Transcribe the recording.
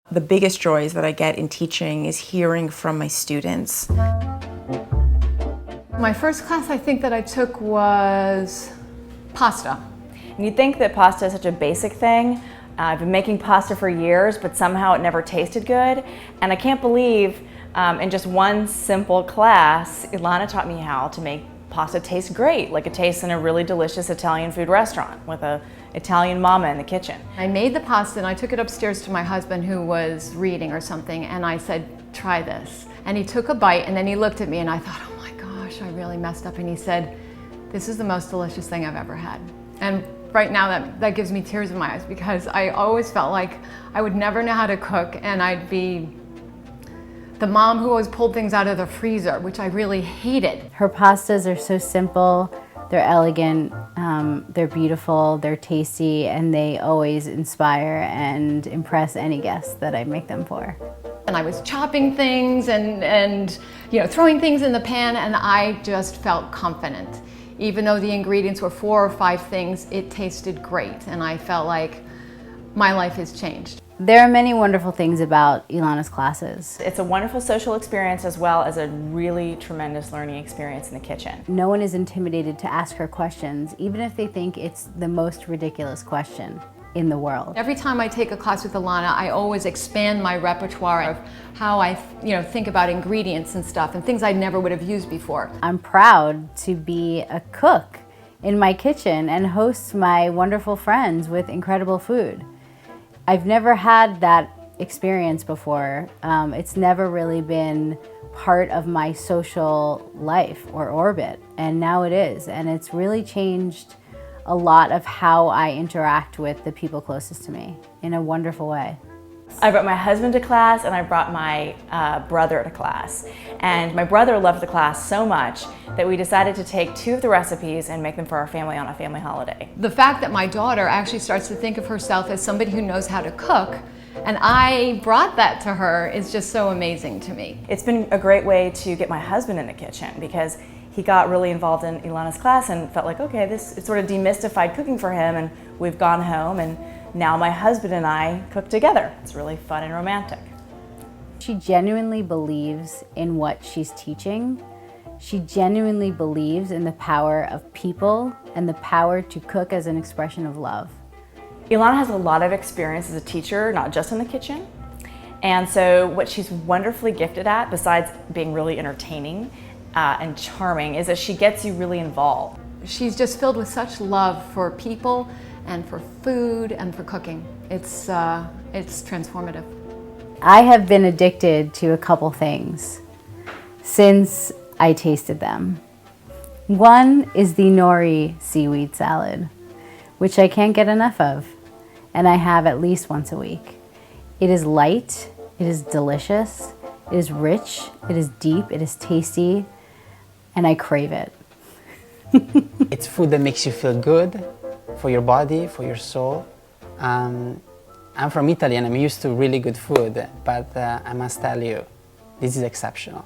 The biggest joys that I get in teaching is hearing from my students. My first class I think that I took was pasta. And you'd think that pasta is such a basic thing. I've been making pasta for years, but somehow it never tasted good. And I can't believe in just one simple class, Elana taught me how to make pasta taste great, like it tastes in a really delicious Italian food restaurant with an Italian mama in the kitchen. I made the pasta and I took it upstairs to my husband who was reading or something, and I said, try this. And he took a bite and then he looked at me and I thought, oh my gosh, I really messed up. And he said, this is the most delicious thing I've ever had. And right now that gives me tears in my eyes because I always felt like I would never know how to cook and I'd be the mom who always pulled things out of the freezer, which I really hated. Her pastas are so simple, they're elegant, they're beautiful, they're tasty, and they always inspire and impress any guest that I make them for. And I was chopping things and throwing things in the pan, and I just felt confident. Even though the ingredients were 4 or 5 things, it tasted great, and I felt like my life has changed. There are many wonderful things about Elana's classes. It's a wonderful social experience as well as a really tremendous learning experience in the kitchen. No one is intimidated to ask her questions, even if they think it's the most ridiculous question in the world. Every time I take a class with Elana, I always expand my repertoire of how I think about ingredients and stuff and things I never would have used before. I'm proud to be a cook in my kitchen and host my wonderful friends with incredible food. I've never had that experience before. It's never really been part of my social life or orbit, and now it is. And it's really changed a lot of how I interact with the people closest to me in a wonderful way. I brought my husband to class and I brought my brother to class. And my brother loved the class so much that we decided to take 2 of the recipes and make them for our family on a family holiday. The fact that my daughter actually starts to think of herself as somebody who knows how to cook, and I brought that to her, is just so amazing to me. It's been a great way to get my husband in the kitchen because he got really involved in Elana's class and felt like, okay, it sort of demystified cooking for him, and we've gone home and now my husband and I cook together. It's really fun and romantic. She genuinely believes in what she's teaching. She genuinely believes in the power of people and the power to cook as an expression of love. Elana has a lot of experience as a teacher, not just in the kitchen. And so what she's wonderfully gifted at, besides being really entertaining and charming, is that she gets you really involved. She's just filled with such love for people and for food and for cooking. It's transformative. I have been addicted to a couple things since I tasted them. One is the nori seaweed salad, which I can't get enough of, and I have at least once a week. It is light, it is delicious, it is rich, it is deep, it is tasty, and I crave it. It's food that makes you feel good for your body, for your soul. I'm from Italy and I'm used to really good food, but I must tell you, this is exceptional.